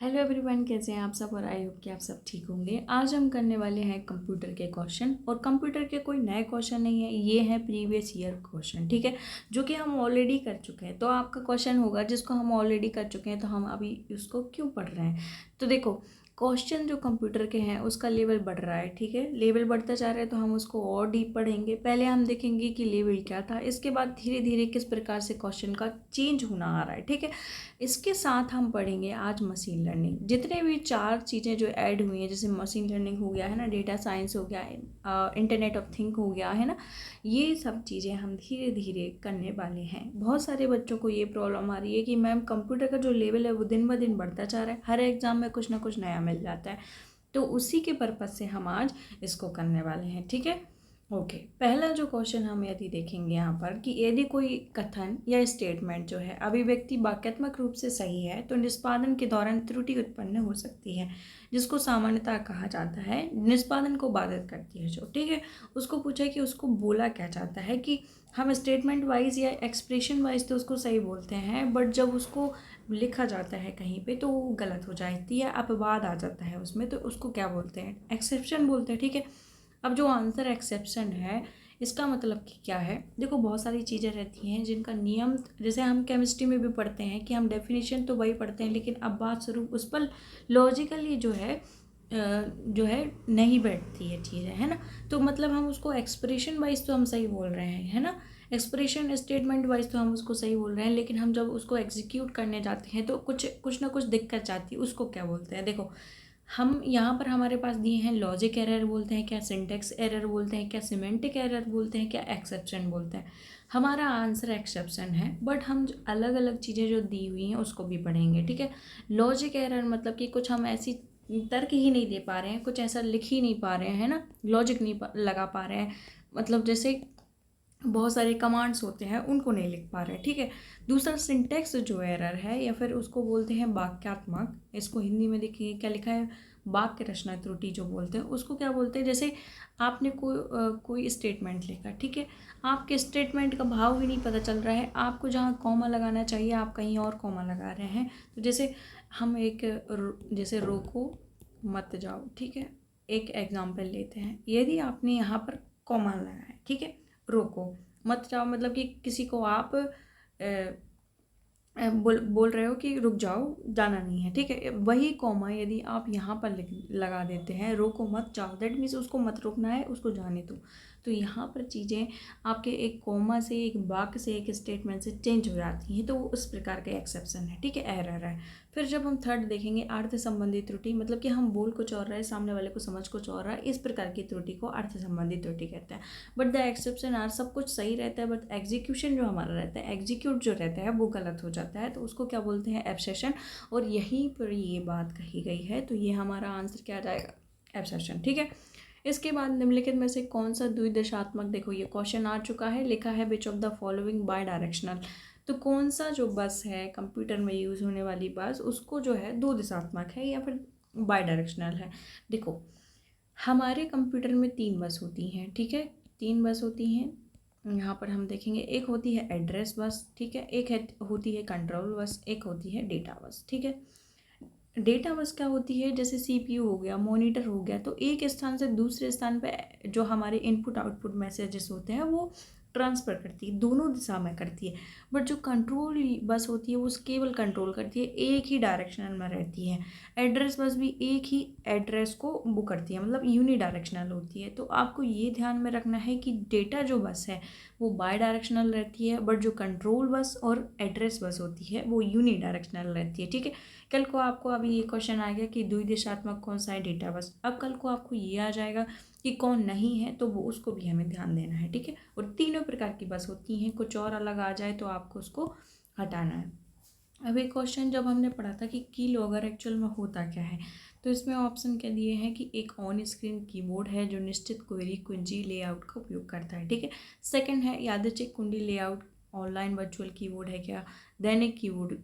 Hello everyone, कैसे हैं आप सब। और आई होप कि आप सब ठीक होंगे। आज हम करने वाले हैं कंप्यूटर के क्वेश्चन। और कंप्यूटर के कोई नए क्वेश्चन नहीं है, ये हैं प्रीवियस ईयर क्वेश्चन, ठीक है, जो कि हम ऑलरेडी कर चुके हैं। तो आपका क्वेश्चन होगा जिसको हम ऑलरेडी कर चुके हैं तो हम अभी उसको क्यों पढ़ रहे हैं। तो देखो, क्वेश्चन जो कंप्यूटर के हैं उसका लेवल बढ़ रहा है, ठीक है, लेवल बढ़ता जा रहा है तो हम उसको और डीप पढ़ेंगे। पहले हम देखेंगे कि लेवल क्या था, इसके बाद धीरे धीरे किस प्रकार से क्वेश्चन का चेंज होना आ रहा है, ठीक है। इसके साथ हम पढ़ेंगे आज मशीन लर्निंग। जितने भी चार चीज़ें जो ऐड हुई हैं, जैसे मशीन लर्निंग हो गया है ना, डेटा साइंस हो गया, इंटरनेट ऑफ थिंग हो गया है ना, ये सब चीज़ें हम धीरे धीरे करने वाले हैं। बहुत सारे बच्चों को ये प्रॉब्लम आ रही है कि मैम कंप्यूटर का जो लेवल है वो दिन ब दिन बढ़ता जा रहा है, हर एग्ज़ाम में कुछ ना कुछ नया मिल जाता है। तो उसी के पर्पज़ से हम आज इसको करने वाले हैं, ठीक है। ओके, पहला जो क्वेश्चन हम यदि देखेंगे यहाँ पर कि यदि कोई कथन या स्टेटमेंट जो है अभिव्यक्ति वाक्यात्मक रूप से सही है तो निष्पादन के दौरान त्रुटि उत्पन्न हो सकती है, जिसको सामान्यतः कहा जाता है निष्पादन को बाधित करती है जो, ठीक है। उसको पूछा कि उसको बोला क्या जाता है कि हम स्टेटमेंट वाइज या एक्सप्रेशन वाइज तो उसको सही बोलते हैं, बट जब उसको लिखा जाता है कहीं पे तो वो गलत हो जाती है, अपवाद आ जाता है उसमें, तो उसको क्या बोलते हैं, एक्सेप्शन बोलते हैं, ठीक है। अब जो आंसर एक्सेप्शन है इसका मतलब कि क्या है। देखो, बहुत सारी चीज़ें रहती हैं जिनका नियम, जैसे हम केमिस्ट्री में भी पढ़ते हैं कि हम डेफिनेशन तो वही पढ़ते हैं, लेकिन अब बात स्वरूप उस पर लॉजिकली जो है नहीं बैठती है चीज़ें, है ना। तो मतलब हम उसको एक्सप्रेशन वाइज तो हम सही बोल रहे हैं, है ना, एक्सप्रेशन स्टेटमेंट वाइज तो हम उसको सही बोल रहे हैं, लेकिन हम जब उसको एग्जीक्यूट करने जाते हैं तो कुछ ना कुछ दिक्कत आती है। उसको क्या बोलते हैं, देखो, हम यहाँ पर हमारे पास दिए हैं लॉजिक एरर बोलते हैं क्या, सिंटेक्स एरर बोलते हैं क्या, सिमेंटिक एरर बोलते हैं क्या, एक्सेप्शन बोलते हैं। हमारा आंसर एक्सेप्शन है, बट हम अलग अलग चीज़ें जो दी हुई हैं उसको भी पढ़ेंगे, ठीक है। लॉजिक एरर मतलब कि कुछ हम ऐसी तर्क ही नहीं दे पा रहे हैं, कुछ ऐसा लिख ही नहीं पा रहे हैं, है ना, लॉजिक नहीं लगा पा रहे हैं, मतलब जैसे बहुत सारे कमांड्स होते हैं उनको नहीं लिख पा रहे हैं, ठीक है। दूसरा सिंटेक्स जो एरर है या फिर उसको बोलते हैं वाक्यात्मक, इसको हिंदी में देखिए क्या लिखा है, वाक्य रचना त्रुटि जो बोलते हैं उसको क्या बोलते हैं। जैसे आपने कोई स्टेटमेंट लिखा, ठीक है, आपके स्टेटमेंट का भाव भी नहीं पता चल रहा है, आपको जहाँ कॉमा लगाना चाहिए आप कहीं और कॉमा लगा रहे हैं। तो जैसे हम जैसे रोको मत जाओ, ठीक है, एक एग्जाम्पल लेते हैं। यदि आपने यहाँ पर कॉमा लगाया है, ठीक है, रोको मत जाओ मतलब कि किसी को आप बोल रहे हो कि रुक जाओ, जाना नहीं है, ठीक है। वही कॉमा यदि आप यहाँ पर लगा देते हैं, रोको मत जाओ, दैट मीन्स उसको मत रोकना है, उसको जाने दो। तो यहाँ पर चीज़ें आपके एक कॉमा से, एक वाक्य से, एक स्टेटमेंट से चेंज हो जाती हैं, तो वो उस प्रकार का एक्सेप्शन है, ठीक है, एरर है। फिर जब हम थर्ड देखेंगे अर्थ संबंधी त्रुटि, मतलब कि हम बोल कुछ और रहे हैं, सामने वाले को समझ कुछ और रहा है, इस प्रकार की त्रुटि को अर्थ संबंधी त्रुटि कहते हैं। बट द एक्सेप्शन आर, सब कुछ सही रहता है बट एग्जीक्यूशन जो हमारा रहता है, एग्जीक्यूट जो रहता है वो गलत हो जाता है, तो उसको क्या बोलते हैं, एब्सेशन। और यहीं पर ये बात कही गई है, तो ये हमारा आंसर क्या आ जाएगा, एब्सेशन, ठीक है। इसके बाद निम्नलिखित में से कौन सा द्विदिशात्मक, देखो ये क्वेश्चन आ चुका है, लिखा है which of the following bye directional. तो कौन सा जो बस है कंप्यूटर में यूज़ होने वाली बस, उसको जो है दो दिशात्मक है या फिर बाय डायरेक्शनल है। देखो, हमारे कंप्यूटर में तीन बस होती हैं, ठीक है, तीन बस होती हैं। यहाँ पर हम देखेंगे, एक होती है एड्रेस बस, ठीक है, एक होती है कंट्रोल बस, एक होती है डेटा बस, ठीक है। डेटा बस क्या होती है, जैसे सीपीयू हो गया, मॉनिटर हो गया, तो एक स्थान से दूसरे स्थान पे जो हमारे इनपुट आउटपुट मैसेजेस होते हैं वो ट्रांसफ़र करती है, दोनों दिशा में करती है। बट जो कंट्रोल बस होती है वो केवल कंट्रोल करती है, एक ही डायरेक्शनल में रहती है। एड्रेस बस भी एक ही एड्रेस को वो करती है, मतलब यूनी डायरेक्शनल होती है। तो आपको ये ध्यान में रखना है कि डेटा जो बस है वो बाय डायरेक्शनल रहती है, बट जो कंट्रोल बस और एड्रेस बस होती है वो यूनी डायरेक्शनल रहती है, ठीक है। कल को आपको अभी ये क्वेश्चन आएगा कि द्विदिशात्मक कौन सा है, डेटा बस। अब कल को आपको ये आ जाएगा कि कौन नहीं है, तो वो उसको भी हमें ध्यान देना है, ठीक है। और तीनों प्रकार की बस होती हैं, कुछ और अलग आ जाए तो आपको उसको हटाना है। अब एक क्वेश्चन जब हमने पढ़ा था कि की लॉगर एक्चुअल में होता क्या है, तो इसमें ऑप्शन क्या दिए हैं कि एक ऑन स्क्रीन कीबोर्ड है जो निश्चित क्वेरी कुंजी लेआउट का उपयोग करता है, ठीक है। सेकंड है यादृच्छिक कुंडी लेआउट, ऑनलाइन वर्चुअल कीबोर्ड है क्या, दैनिक कीबोर्ड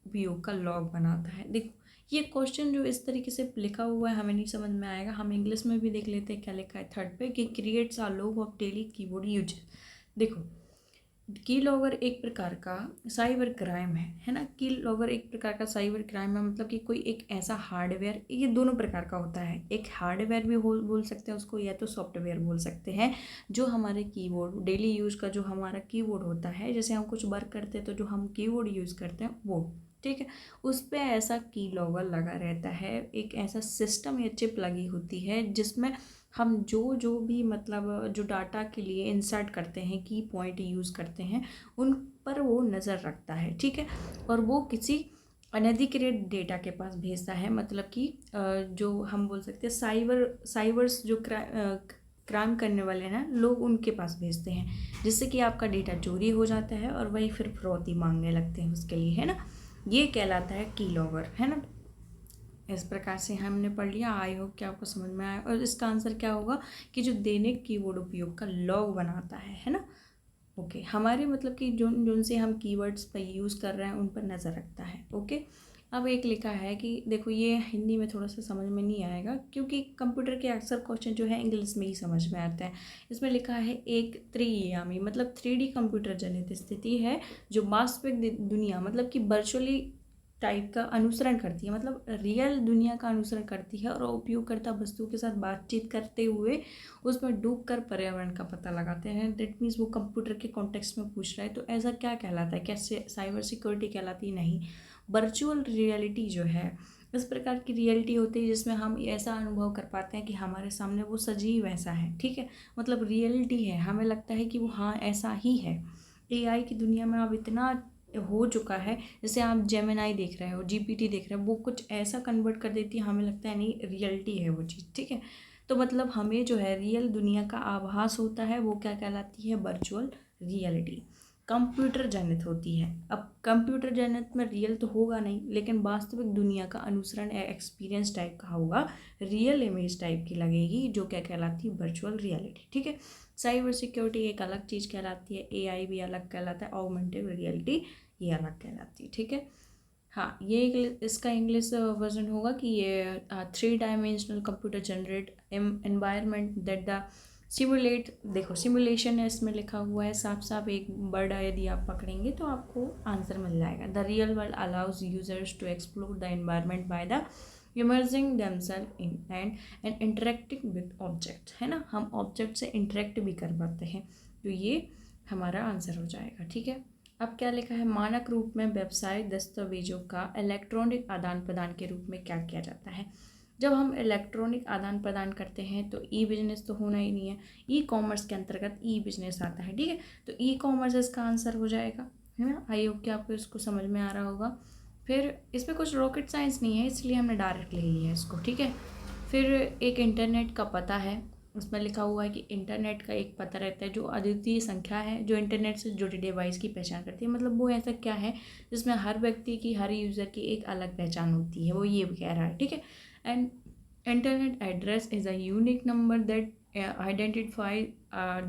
उपयोग का लॉग बनाता है। देखो, ये क्वेश्चन जो इस तरीके से लिखा हुआ है हमें नहीं समझ में आएगा, हम इंग्लिश में भी देख लेते हैं क्या लिखा है थर्ड पे, कि creates a log of daily keyboard use. देखो, की लॉगर एक प्रकार का साइबर क्राइम है ना। की लॉगर एक प्रकार का साइबर क्राइम है, मतलब कि कोई एक ऐसा हार्डवेयर, ये दोनों प्रकार का होता है, एक हार्डवेयर भी बोल सकते हैं उसको, या तो सॉफ्टवेयर बोल सकते हैं, जो हमारे कीबोर्ड डेली यूज़ का जो हमारा कीबोर्ड होता है, जैसे हम कुछ वर्क करते हैं तो जो हम कीबोर्ड यूज़ करते हैं वो, ठीक है, उस पर ऐसा की लॉगर लगा रहता है, एक ऐसा सिस्टम या चिप लगी होती है जिसमें हम जो भी मतलब जो डाटा के लिए इंसर्ट करते हैं, की पॉइंट यूज़ करते हैं, उन पर वो नज़र रखता है, ठीक है। और वो किसी अनधिकृत डेटा के पास भेजता है, मतलब कि जो हम बोल सकते हैं साइबर्स जो क्राइम करने वाले हैं ना लोग, उनके पास भेजते हैं, जिससे कि आपका डेटा चोरी हो जाता है और वही फिर फिरौती मांगने लगते हैं उसके लिए, है ना। ये कहलाता है की लॉगर, है ना। इस प्रकार से हमने पढ़ लिया। आई होप कि आपको समझ में आया। और इसका आंसर क्या होगा कि जो दैनिक कीबोर्ड उपयोग का लॉग बनाता है ना। ओके, हमारे मतलब कि जो से हम कीवर्ड्स पर यूज़ कर रहे हैं उन पर नज़र रखता है। ओके, अब एक लिखा है कि देखो, ये हिंदी में थोड़ा सा समझ में नहीं आएगा क्योंकि कंप्यूटर के अक्सर क्वेश्चन जो है इंग्लिश में ही समझ में आते हैं। इसमें लिखा है एक त्रियामी, मतलब 3D कंप्यूटर जनित स्थिति है जो वास्तविक दुनिया मतलब कि वर्चुअली टाइप का अनुसरण करती है, मतलब रियल दुनिया का अनुसरण करती है और उपयोगकर्ता वस्तुओं के साथ बातचीत करते हुए उसमें डूब कर पर्यावरण का पता लगाते हैं। दैट मीन्स वो कंप्यूटर के कॉन्टेक्स्ट में पूछ रहा है, तो ऐसा क्या कहलाता है? कैसे साइबर सिक्योरिटी कहलाती? नहीं, वर्चुअल रियलिटी जो है इस प्रकार की रियलिटी होती है जिसमें हम ऐसा अनुभव कर पाते हैं कि हमारे सामने वो सजीव ऐसा है, ठीक है, मतलब रियलिटी है, हमें लगता है कि वो हाँ ऐसा ही है। एआई की दुनिया में अब इतना हो चुका है, जैसे आप जेमिनाई देख रहे हो, जीपीटी देख रहे हो, वो कुछ ऐसा कन्वर्ट कर देती है, हमें लगता है नहीं रियलिटी है वो चीज़, ठीक है। तो मतलब हमें जो है रियल दुनिया का आभास होता है, वो क्या कहलाती है? Virtual reality. कंप्यूटर जनित होती है। अब कंप्यूटर जनित में रियल तो होगा नहीं, लेकिन वास्तविक दुनिया का अनुसरण या एक्सपीरियंस टाइप का होगा, रियल इमेज टाइप की लगेगी, जो क्या कहलाती है? वर्चुअल रियलिटी, ठीक है। साइबर सिक्योरिटी एक अलग चीज़ कहलाती है, एआई भी अलग कहलाता है, ऑगमेंटेड रियलिटी ये अलग कहलाती है, ठीक है। हाँ, ये इसका इंग्लिश वर्जन होगा कि ये 3 dimensional computer generate environment that the simulate. देखो सिमुलेशन है इसमें लिखा हुआ है, साफ साफ एक वर्ड यदि आप पकड़ेंगे तो आपको आंसर मिल जाएगा। The real world allows users to explore the environment by the emerging themselves in and interacting with object, है ना, हम ऑब्जेक्ट से इंटरेक्ट भी कर पाते हैं, तो ये हमारा आंसर हो जाएगा, ठीक है। अब क्या लिखा है? मानक रूप में व्यावसायिक दस्तावेजों का इलेक्ट्रॉनिक आदान प्रदान के रूप में क्या किया जाता है? जब हम इलेक्ट्रॉनिक आदान प्रदान करते हैं तो ई बिजनेस तो होना ही नहीं है, ई कॉमर्स के अंतर्गत ई बिजनेस आता है, ठीक है। तो ई कॉमर्स इसका आंसर हो जाएगा, है ना। आई होप कि आपको इसको समझ में आ रहा होगा। फिर इसमें कुछ रॉकेट साइंस नहीं है, इसलिए हमने डायरेक्ट ले लिया है इसको, ठीक है। फिर एक इंटरनेट का पता है, उसमें लिखा हुआ है कि इंटरनेट का एक पता रहता है जो अद्वितीय संख्या है जो इंटरनेट से जुड़े डिवाइस की पहचान करती है। मतलब वो ऐसा क्या है जिसमें हर व्यक्ति की, हर यूज़र की एक अलग पहचान होती है, वो ये कह रहा है, ठीक है। And internet address is a unique number that identify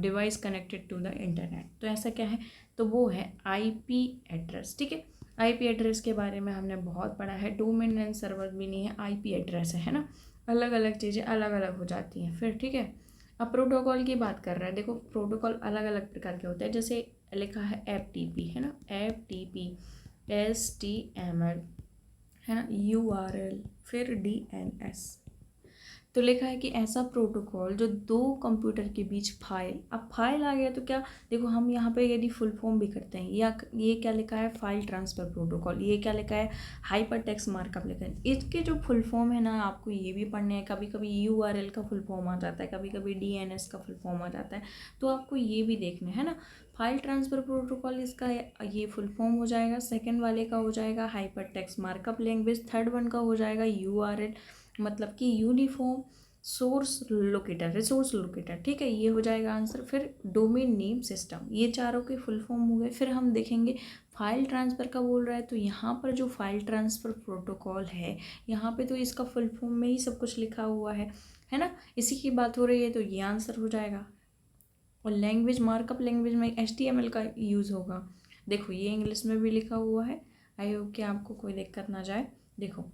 device connected to the internet. तो ऐसा क्या है? तो वो है आईपी एड्रेस, ठीक है। आईपी एड्रेस के बारे में हमने बहुत पढ़ा है, डोमेन नेम सर्वर भी नहीं है, आईपी एड्रेस है ना। अलग अलग चीज़ें अलग अलग हो जाती हैं फिर, ठीक है। अब प्रोटोकॉल की बात कर रहे हैं, देखो प्रोटोकॉल अलग अलग प्रकार के होते हैं, जैसे लिखा है एफटीपी, है ना, एफटीपी, एचटीएमएल, है ना, यूआरएल, फिर डीएनएस। तो लिखा है कि ऐसा प्रोटोकॉल जो दो कंप्यूटर के बीच फाइल, अब फाइल आ गया तो क्या, देखो हम यहाँ पे यदि फुल फॉर्म भी करते हैं, या ये क्या लिखा है? File transfer protocol. ये क्या लिखा है? हाइपर टेक्स्ट मार्कअप लिखा है। इसके जो फुल फॉर्म है ना, आपको ये भी पढ़ने हैं। कभी कभी यूआरएल का फुल फॉर्म आ जाता है, कभी कभी डीएनएस का फुल फॉर्म आ जाता है, तो आपको ये भी देखना है ना। फाइल ट्रांसफ़र प्रोटोकॉल इसका ये फुल फॉर्म हो जाएगा। सेकेंड वाले का हो जाएगा hyper text markup language. Third one का हो जाएगा यूआरएल, मतलब कि uniform source locator, resource locator, ठीक है, ये हो जाएगा आंसर। फिर डोमेन नेम सिस्टम, ये चारों के फुल फॉर्म हो गए। फिर हम देखेंगे फाइल ट्रांसफ़र का बोल रहा है, तो यहाँ पर जो फाइल ट्रांसफ़र प्रोटोकॉल है, यहाँ पे तो इसका फुल फॉर्म में ही सब कुछ लिखा हुआ है ना, इसी की बात हो रही है, तो ये आंसर हो जाएगा। और लैंग्वेज, मार्कअप लैंग्वेज में HTML का यूज़ होगा। देखो ये इंग्लिश में भी लिखा हुआ है, आई होप कि आपको कोई दिक्कत ना जाए। देखो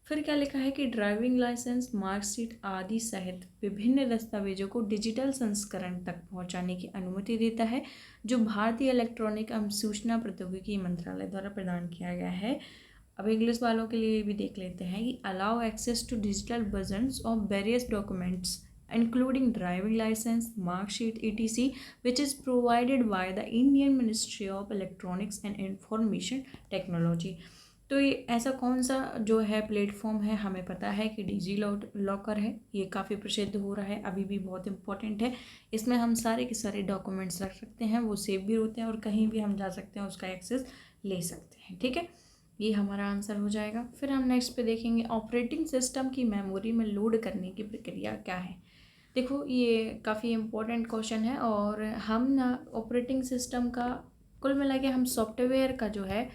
फिर क्या लिखा है कि ड्राइविंग लाइसेंस, मार्कशीट आदि सहित विभिन्न दस्तावेजों को डिजिटल संस्करण तक पहुंचाने की अनुमति देता है, जो भारतीय इलेक्ट्रॉनिक एवं सूचना प्रौद्योगिकी मंत्रालय द्वारा प्रदान किया गया है। अब इंग्लिश वालों के लिए भी देख लेते हैं कि allow access to digital versions of various documents including driving license, mark sheet, etc., which is provided by the Indian Ministry of Electronics and Information Technology। तो ये ऐसा कौन सा जो है प्लेटफॉर्म है, हमें पता है कि डिजी लॉकर है। ये काफ़ी प्रसिद्ध हो रहा है, अभी भी बहुत इंपॉर्टेंट है। इसमें हम सारे के सारे डॉक्यूमेंट्स रख सकते हैं, वो सेव भी होते हैं और कहीं भी हम जा सकते हैं, उसका एक्सेस ले सकते हैं। ठीक है, ये हमारा आंसर हो जाएगा। फिर हम नेक्स्ट पे देखेंगे ऑपरेटिंग सिस्टम की मेमोरी में लोड करने की प्रक्रिया क्या है। देखो ये काफ़ी इम्पोर्टेंट क्वेश्चन है और हम ना ऑपरेटिंग सिस्टम का कुल मिला के हम सॉफ्टवेयर का जो है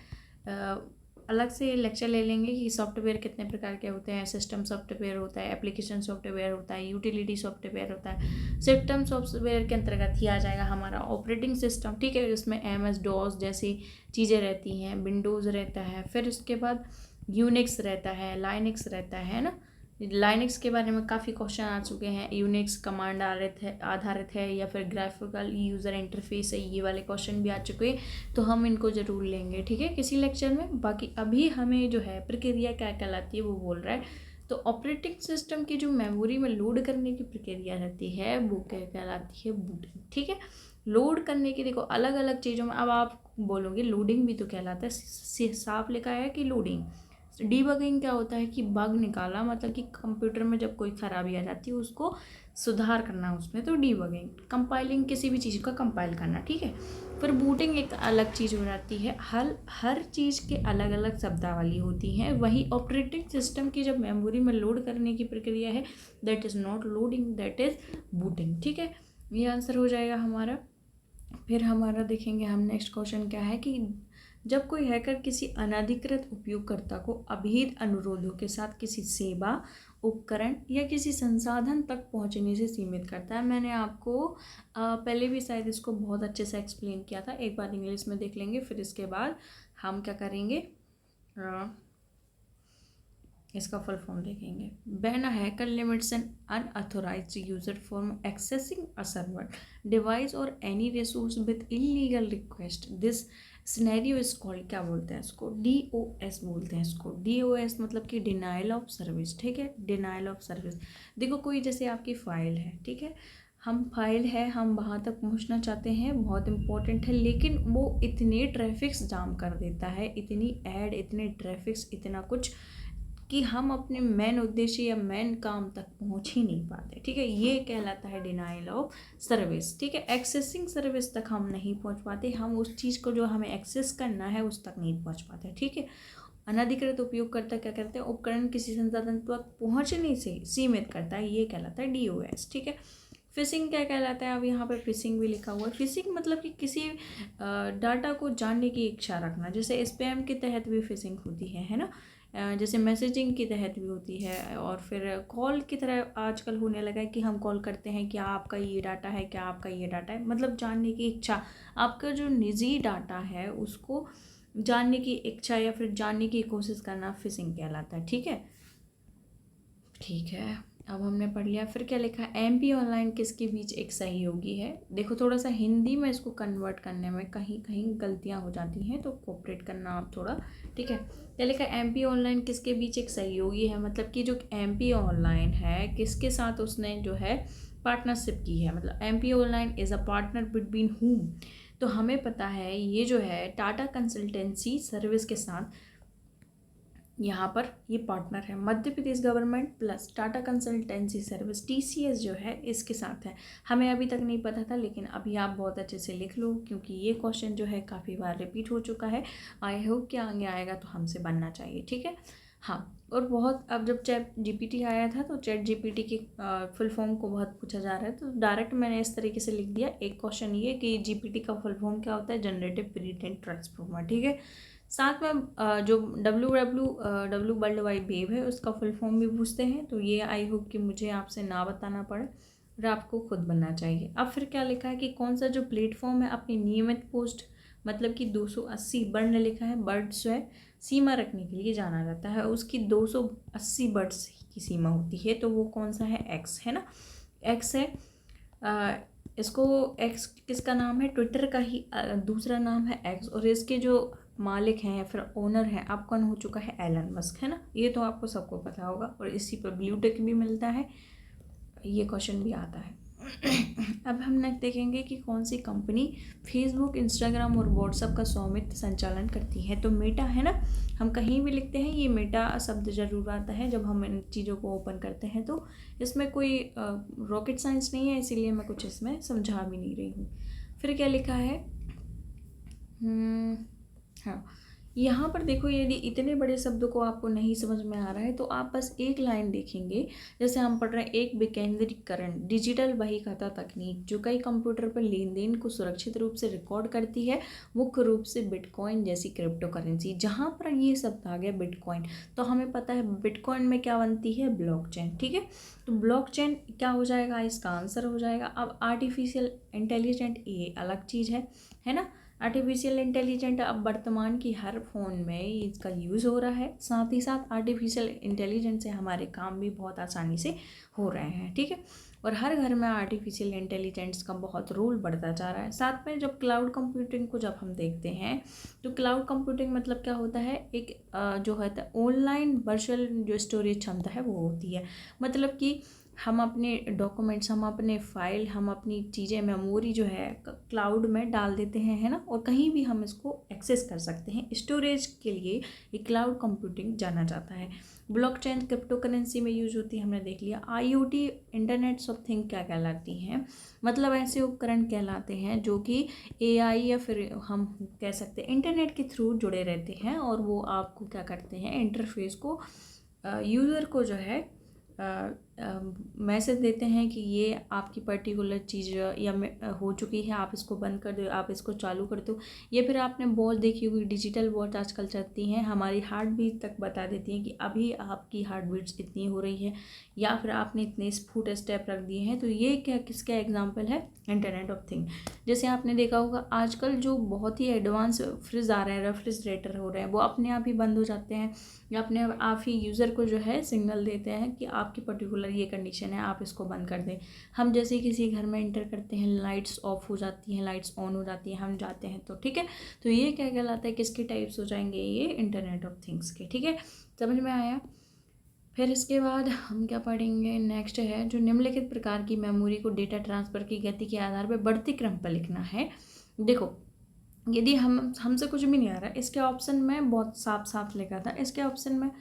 अलग से लेक्चर ले लेंगे कि सॉफ्टवेयर कितने प्रकार के होते हैं। सिस्टम सॉफ्टवेयर होता है, एप्लीकेशन सॉफ्टवेयर होता है, यूटिलिटी सॉफ्टवेयर होता है। सिस्टम सॉफ्टवेयर के अंतर्गत ही आ जाएगा हमारा ऑपरेटिंग सिस्टम। ठीक है, जिसमें MS DOS जैसी चीज़ें रहती हैं, विंडोज़ रहता है, फिर उसके बाद यूनिक्स रहता है, लाइनक्स रहता है ना। लाइनक्स के बारे में काफ़ी क्वेश्चन आ चुके हैं। यूनिक्स कमांड आधारित है या फिर ग्राफिकल यूज़र इंटरफेस है, ये वाले क्वेश्चन भी आ चुके हैं, तो हम इनको ज़रूर लेंगे। ठीक है, किसी लेक्चर में। बाकी अभी हमें जो है प्रक्रिया क्या कहलाती है वो बोल रहा है। तो ऑपरेटिंग सिस्टम की जो मेमोरी में लोड करने की प्रक्रिया रहती है वो क्या कहलाती है, बूटिंग। ठीक है, लोड करने की देखो अलग अलग चीज़ों में, अब आप बोलोगे लोडिंग भी तो कहलाता है, साफ लिखा है कि लोडिंग। डीबगिंग क्या होता है कि बग निकाला, मतलब कि कंप्यूटर में जब कोई खराबी आ जाती है उसको सुधार करना उसमें, तो डीबगिंग। कंपाइलिंग किसी भी चीज़ का कंपाइल करना। ठीक है, फिर बूटिंग एक अलग चीज़ हो जाती है। हर चीज़ के अलग अलग शब्दावली होती हैं। वही ऑपरेटिंग सिस्टम की जब मेमोरी में लोड करने की प्रक्रिया है, that is not loading, that is booting. ठीक है, ये आंसर हो जाएगा हमारा। फिर हमारा देखेंगे हम नेक्स्ट क्वेश्चन क्या है कि जब कोई हैकर किसी अनधिकृत उपयोगकर्ता को अभेद अनुरोधों के साथ किसी सेवा, उपकरण या किसी संसाधन तक पहुंचने से सीमित करता है। मैंने आपको पहले भी शायद इसको बहुत अच्छे से एक्सप्लेन किया था, एक बार इंग्लिश में देख लेंगे। फिर इसके बाद हम क्या करेंगे, इसका फुल फॉर्म देखेंगे। When a hacker limits an unauthorized user from accessing a server device और any resource with illegal request, this scenario is called, क्या बोलते हैं इसको, DOS बोलते हैं इसको। DOS मतलब कि डिनाइल ऑफ सर्विस। ठीक है, डिनाइल ऑफ सर्विस। देखो कोई जैसे आपकी फ़ाइल है, ठीक है, हम फाइल है, हम वहाँ तक पहुँचना चाहते हैं, बहुत इंपॉर्टेंट है, लेकिन वो इतने ट्रैफिक्स जाम कर देता है, इतनी ऐड, इतने ट्रैफिक्स, इतना कुछ कि हम अपने मेन उद्देश्य या मेन काम तक पहुंच ही नहीं पाते। ठीक है, ये कहलाता है डिनाइल ऑफ सर्विस। ठीक है, एक्सेसिंग सर्विस तक हम नहीं पहुंच पाते, हम उस चीज़ को जो हमें एक्सेस करना है उस तक नहीं पहुंच पाते। ठीक है, अनधिकृत उपयोगकर्ता क्या करते हैं, उपकरण किसी संसाधन तक पहुंचने से सीमित करता है, ये कहलाता है DOS। ठीक है, फिशिंग क्या कहलाता है, अब यहाँ पर फिशिंग भी लिखा हुआ है। फिशिंग मतलब कि किसी डाटा को जानने की इच्छा रखना, जैसे स्पैम के तहत भी फिशिंग होती है ना, जैसे मैसेजिंग के तहत भी होती है, और फिर कॉल की तरह आजकल होने लगा है कि हम कॉल करते हैं क्या आपका ये डाटा है, क्या आपका ये डाटा है, मतलब जानने की इच्छा, आपका जो निजी डाटा है उसको जानने की इच्छा या फिर जानने की कोशिश करना फिशिंग कहलाता है। ठीक है, ठीक है, अब हमने पढ़ लिया। फिर क्या लिखा है, MP ऑनलाइन किसके बीच एक सहयोगी है। देखो थोड़ा सा हिंदी में इसको कन्वर्ट करने में कहीं कहीं गलतियां हो जाती हैं, तो कोऑपरेट करना आप थोड़ा। ठीक है, क्या लिखा है, MP ऑनलाइन किसके बीच एक सहयोगी है, मतलब कि जो MP ऑनलाइन है किसके साथ उसने जो है पार्टनरशिप की है, मतलब MP online is a partner between हुम। तो हमें पता है ये जो है टाटा कंसल्टेंसी सर्विस के साथ यहाँ पर ये पार्टनर है, Madhya Pradesh government plus Tata consultancy service TCS जो है इसके साथ है। हमें अभी तक नहीं पता था, लेकिन अभी आप बहुत अच्छे से लिख लो, क्योंकि ये क्वेश्चन जो है काफ़ी बार रिपीट हो चुका है। आई होप कि आगे आएगा तो हमसे बनना चाहिए। ठीक है, हाँ, और बहुत अब जब चैट GPT आया था तो चैट GPT की फुल फॉर्म को बहुत पूछा जा रहा है, तो डायरेक्ट मैंने इस तरीके से लिख दिया। एक क्वेश्चन ये कि GPT का फुल फॉर्म क्या होता है, जनरेटिव प्रीट्रेंड ट्रांसफॉर्मर। ठीक है, साथ में जो WWW वर्ल्ड वाइड वेब है उसका फुल फॉर्म भी पूछते हैं, तो ये आई होप कि मुझे आपसे ना बताना पड़े और आपको खुद बनना चाहिए। अब फिर क्या लिखा है कि कौन सा जो प्लेटफॉर्म है अपनी नियमित पोस्ट, मतलब कि 280 वर्ण लिखा है, वर्ड्स है, सीमा रखने के लिए जाना जाता है। उसकी 280 वर्ड्स की सीमा होती है। तो वो कौन सा है? एक्स है ना, एक्स है। इसको एक्स किसका नाम है? ट्विटर का ही दूसरा नाम है एक्स, और इसके जो मालिक हैं या फिर ओनर हैं अब कौन हो चुका है? एलन मस्क, है ना। ये तो आपको सबको पता होगा, और इसी पर ब्लू टिक भी मिलता है, ये क्वेश्चन भी आता है। अब हम नेक्स्ट देखेंगे कि कौन सी कंपनी फेसबुक, इंस्टाग्राम और व्हाट्सएप का स्वामित्व संचालन करती है। तो मेटा है ना, हम कहीं भी लिखते हैं ये मेटा शब्द जरूर आता है जब हम इन चीज़ों को ओपन करते हैं। तो इसमें कोई रॉकेट साइंस नहीं है, इसीलिए मैं कुछ इसमें समझा भी नहीं रही हूँ। फिर क्या लिखा है? हाँ, यहाँ पर देखो, यदि इतने बड़े शब्दों को आपको नहीं समझ में आ रहा है तो आप बस एक लाइन देखेंगे। जैसे हम पढ़ रहे हैं, एक विकेंद्रीकरण डिजिटल बही खाता तकनीक जो कई कंप्यूटर पर लेन देन को सुरक्षित रूप से रिकॉर्ड करती है, मुख्य रूप से बिटकॉइन जैसी क्रिप्टो करेंसी। जहाँ पर ये शब्द आ गया बिटकॉइन, तो हमें पता है बिटकॉइन में क्या बनती है? ब्लॉकचेन। ठीक है, तो ब्लॉकचेन क्या हो जाएगा? इसका आंसर हो जाएगा। अब आर्टिफिशियल इंटेलिजेंट, ये अलग चीज़ है ना। आर्टिफिशियल इंटेलिजेंट अब वर्तमान की हर फ़ोन में इसका यूज़ हो रहा है। साथ ही साथ आर्टिफिशियल इंटेलिजेंस से हमारे काम भी बहुत आसानी से हो रहे हैं। ठीक है, और हर घर में आर्टिफिशियल इंटेलिजेंस का बहुत रोल बढ़ता जा रहा है। साथ में जब क्लाउड कंप्यूटिंग को जब हम देखते हैं, तो क्लाउड कंप्यूटिंग मतलब क्या होता है? एक जो है ऑनलाइन वर्चुअल जो स्टोरेज क्षमता है वो होती है। मतलब कि हम अपने डॉक्यूमेंट्स, हम अपने फाइल, हम अपनी चीज़ें, मेमोरी जो है क्लाउड में डाल देते हैं, है ना, और कहीं भी हम इसको एक्सेस कर सकते हैं। स्टोरेज के लिए ये क्लाउड कंप्यूटिंग जाना जाता है। ब्लॉकचेन क्रिप्टो करेंसी में यूज होती है, हमने देख लिया। IoT इंटरनेट्स ऑफ थिंग क्या कहलाती हैं? मतलब ऐसे उपकरण कहलाते हैं जो कि AI या फिर हम कह सकते हैं इंटरनेट के थ्रू जुड़े रहते हैं, और वो आपको क्या करते हैं? इंटरफेस को, यूज़र को जो है मैसेज देते हैं कि ये आपकी पर्टिकुलर चीज़ या हो चुकी है, आप इसको बंद कर दो, आप इसको चालू कर दो। ये फिर आपने वॉच देखी होगी, डिजिटल वॉच आजकल चलती हैं, हमारी हार्ट बीट तक बता देती हैं कि अभी आपकी हार्ट बीट्स इतनी हो रही है, या फिर आपने इतने फुट स्टेप रख दिए हैं। तो ये क्या किसका एग्जाम्पल है? Internet of thing. जैसे आपने देखा होगा आजकल जो बहुत ही एडवांस फ्रिज आ रहे हैं, रेफ्रिजरेटर हो रहे हैं, वो अपने आप ही बंद हो जाते हैं, या अपने आप ही यूज़र को जो है सिग्नल देते हैं कि आपकी पर्टिकुलर ये कंडीशन है, आप इसको बंद कर दें। हम जैसे किसी घर में इंटर करते हैं, लाइट्स ऑफ हो जाती हैं, लाइट्स ऑन हो जाती हैं, हम जाते हैं तो ठीक है। तो ये क्या कहलाता है? किसके टाइप्स हो जाएंगे? ये इंटरनेट ऑफ थिंग्स के। ठीक है, समझ में आया? फिर इसके बाद हम क्या पढ़ेंगे? नेक्स्ट है जो निम्नलिखित प्रकार की मेमोरी को डेटा ट्रांसफ़र की गति के आधार पर बढ़ती क्रम पर लिखना है। देखो, यदि हमसे कुछ भी नहीं आ रहा, इसके ऑप्शन में बहुत साफ साफ लिखा था। इसके ऑप्शन में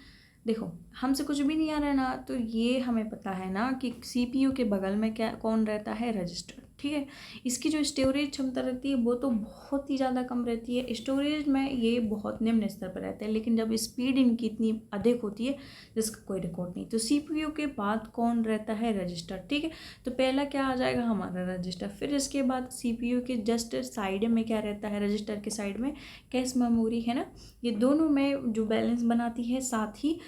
देखो, हमसे कुछ भी नहीं आ रहा है ना, तो ये हमें पता है ना कि CPU के बगल में क्या कौन रहता है? रजिस्टर। ठीक है, इसकी जो स्टोरेज क्षमता रहती है वो तो बहुत ही ज़्यादा कम रहती है। स्टोरेज में ये बहुत निम्न स्तर पर रहते हैं, लेकिन जब स्पीड इनकी इतनी अधिक होती है जिसका कोई रिकॉर्ड नहीं। तो CPU के बाद कौन रहता है? रजिस्टर। ठीक है, तो पहला क्या आ जाएगा? हमारा रजिस्टर। फिर इसके बाद CPU के जस्ट साइड में क्या रहता है? रजिस्टर के साइड में कैश मेमोरी, है ना। ये दोनों में जो बैलेंस बनाती है, साथ ही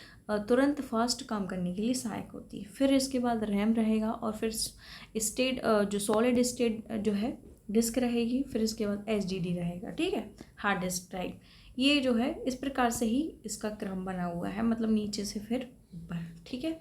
तुरंत फास्ट काम करने के लिए सहायक होती है। फिर इसके बाद रैम रहेगा, और फिर स्टेट जो सॉलिड स्टेट जो है डिस्क रहेगी। फिर इसके बाद HDD रहेगा। ठीक है, हार्ड डिस्क ड्राइव। ये जो है इस प्रकार से ही इसका क्रम बना हुआ है, मतलब नीचे से फिर ऊपर। ठीक है,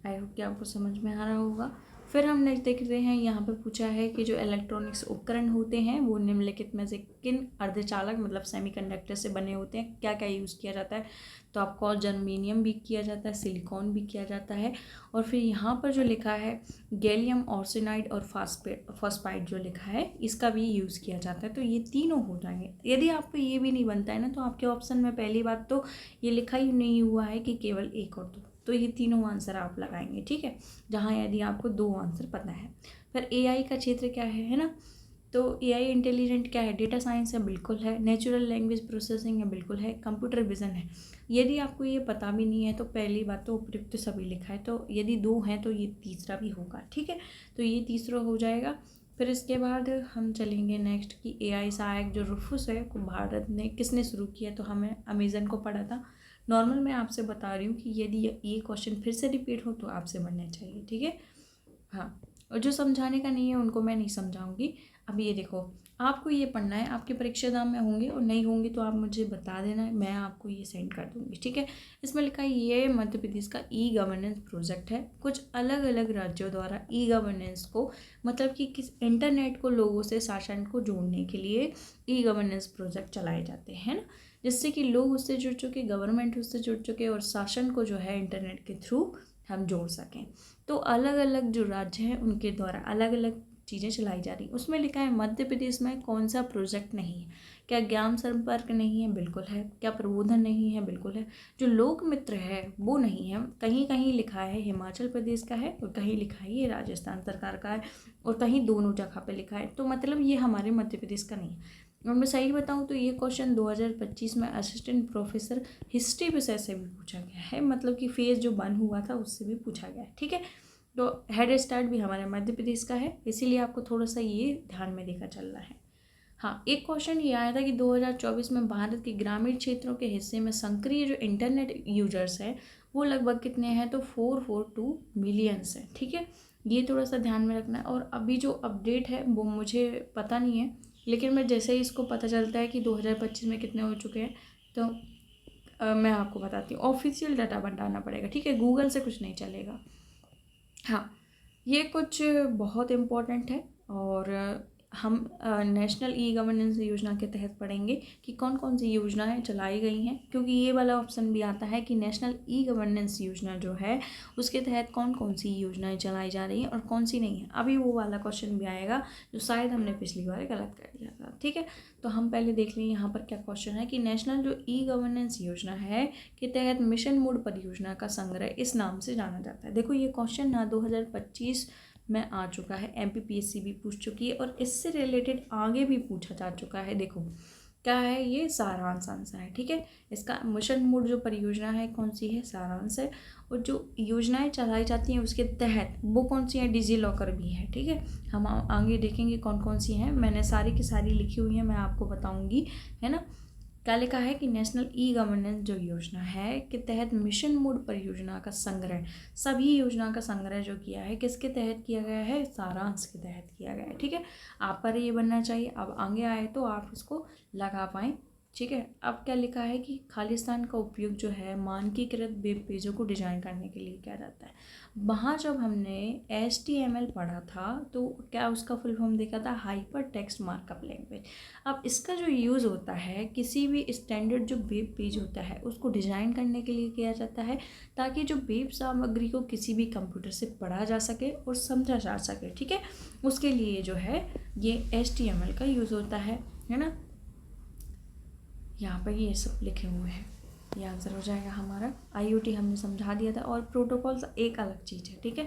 आई होप कि आपको समझ में आ रहा होगा। फिर हम नेक्स्ट देख रहे हैं, यहाँ पे पूछा है कि जो इलेक्ट्रॉनिक्स उपकरण होते हैं वो निम्नलिखित में से किन अर्धचालक मतलब सेमीकंडक्टर से बने होते हैं? क्या क्या यूज़ किया जाता है? तो आपको जर्मेनियम भी किया जाता है, सिलिकॉन भी किया जाता है, और फिर यहाँ पर जो लिखा है गैलियम ऑर्सेनाइड और फॉस्फाइड जो लिखा है, इसका भी यूज़ किया जाता है। तो ये तीनों हो जाएंगे। यदि आपको ये भी नहीं बनता है ना, तो आपके ऑप्शन में पहली बात तो ये लिखा ही नहीं हुआ है कि केवल एक और दो, तो ये तीनों आंसर आप लगाएंगे। ठीक है, जहाँ यदि आपको दो आंसर पता है। फिर AI का क्षेत्र क्या है ना। तो AI इंटेलिजेंट क्या है? डेटा साइंस है, बिल्कुल है। नेचुरल लैंग्वेज प्रोसेसिंग है, बिल्कुल है। कंप्यूटर विजन है। यदि आपको ये पता भी नहीं है तो पहली बात तो उपयुक्त सभी लिखा है, तो यदि दो हैं तो ये तीसरा भी होगा। ठीक है, तो ये तीसरा हो जाएगा। फिर इसके बाद हम चलेंगे नेक्स्ट कि AI सहायक जो रुफुस है को भारत ने किसने शुरू किया? तो हमें अमेज़न को पढ़ा था। नॉर्मल मैं आपसे बता रही हूँ कि यदि ये क्वेश्चन फिर से रिपीट हो तो आपसे बनना चाहिए। ठीक है, हाँ, और जो समझाने का नहीं है उनको मैं नहीं समझाऊंगी। अब ये देखो, आपको ये पढ़ना है, आपके परीक्षा दाम में होंगे और नहीं होंगे तो आप मुझे बता देना, मैं आपको ये सेंड कर दूँगी, ठीक है। इसमें लिखा है ये मध्य प्रदेश का ई गवर्नेंस प्रोजेक्ट है। कुछ अलग अलग राज्यों द्वारा ई गवर्नेंस को, मतलब कि किस इंटरनेट को लोगों से शासन को जोड़ने के लिए ई गवर्नेंस प्रोजेक्ट चलाए जाते हैं ना, जिससे कि लोग उससे जुड़ चुके, गवर्नमेंट उससे जुड़ चुके और शासन को जो है इंटरनेट के थ्रू हम जोड़ सकें। तो अलग अलग जो राज्य हैं उनके द्वारा अलग अलग चीज़ें चलाई जा रही। उसमें लिखा है मध्य प्रदेश में कौन सा प्रोजेक्ट नहीं है। क्या ज्ञान संपर्क नहीं है? बिल्कुल है। क्या प्रबोधन नहीं है? बिल्कुल है। जो लोक मित्र है वो नहीं है। कहीं कहीं लिखा है हिमाचल प्रदेश का है और कहीं लिखा है ये राजस्थान सरकार का है और कहीं दोनों जगह पे लिखा है। तो मतलब ये हमारे मध्य प्रदेश का नहीं है। और मैं सही बताऊँ तो ये क्वेश्चन 2025 में असिस्टेंट प्रोफेसर हिस्ट्री विषय से भी पूछा गया है, मतलब कि फेज़ जो बंद हुआ था उससे भी पूछा गया है, ठीक है। तो हेड स्टार्ट भी हमारे मध्य प्रदेश का है, इसीलिए आपको थोड़ा सा ये ध्यान में लेकर चलना है। हाँ, एक क्वेश्चन ये आया था कि 2024 में भारत के ग्रामीण क्षेत्रों के हिस्से में सक्रिय जो इंटरनेट यूजर्स हैं वो लगभग कितने हैं, तो 442 मिलियंस है, ठीक है। ये थोड़ा सा ध्यान में रखना है। और अभी जो अपडेट है वो मुझे पता नहीं है, लेकिन मैं जैसे ही इसको पता चलता है कि 2025 में कितने हो चुके हैं तो मैं आपको बताती हूँ। ऑफिशियल डाटा बनाना पड़ेगा, ठीक है, गूगल से कुछ नहीं चलेगा। हाँ, ये कुछ बहुत इम्पोर्टेंट है और हम नेशनल ई गवर्नेंस योजना के तहत पढ़ेंगे कि कौन कौन सी योजनाएं चलाई गई हैं, क्योंकि ये वाला ऑप्शन भी आता है कि नेशनल ई गवर्नेंस योजना जो है उसके तहत कौन कौन सी योजनाएं चलाई जा रही हैं और कौन सी नहीं है। अभी वो वाला क्वेश्चन भी आएगा जो शायद हमने पिछली बार गलत कर दिया था, ठीक है। तो हम पहले देख लें यहाँ पर क्या क्वेश्चन है कि नेशनल जो ई गवर्नेंस योजना है के तहत मिशन मोड परियोजना का संग्रह इस नाम से जाना जाता है। देखो ये क्वेश्चन ना 2025 में आ चुका है, MPPSC भी पूछ चुकी है और इससे रिलेटेड आगे भी पूछा जा चुका है। देखो क्या है, ये सारांश आंसर है, ठीक है। इसका मिशन मोड जो परियोजना है कौन सी है, सारांश है। और जो योजनाएं चलाई जाती हैं उसके तहत वो कौन सी है, डिजी लॉकर भी है, ठीक है। हम आगे देखेंगे कौन कौन सी हैं, मैंने सारी की सारी लिखी हुई हैं, मैं आपको बताऊंगी, है ना। क्या लिखा है कि नेशनल ई गवर्नेंस जो योजना है के तहत मिशन मोड परियोजना का संग्रह, सभी योजना का संग्रह जो किया है किसके तहत किया गया है, सारांश के तहत किया गया है, ठीक है। आप पर ये बनना चाहिए, अब आगे आए तो आप इसको लगा पाएँ, ठीक है। अब क्या लिखा है कि खालिस्तान का उपयोग जो है मानकीकृत वेब पेजों को डिजाइन करने के लिए किया जाता है। वहाँ जब हमने HTML पढ़ा था तो क्या उसका फुल फॉर्म देखा था, हाइपर टेक्स्ट मार्कअप लैंग्वेज। अब इसका जो यूज़ होता है किसी भी स्टैंडर्ड जो वेब पेज होता है उसको डिज़ाइन करने के लिए किया जाता है, ताकि जो वेब सामग्री को किसी भी कंप्यूटर से पढ़ा जा सके और समझा जा सके, ठीक है। उसके लिए जो है ये HTML का यूज़ होता है ना। यहाँ पर ये सब लिखे हुए हैं, ये आंसर हो जाएगा हमारा। IoT हमने समझा दिया था और प्रोटोकॉल्स एक अलग चीज़ है, ठीक है।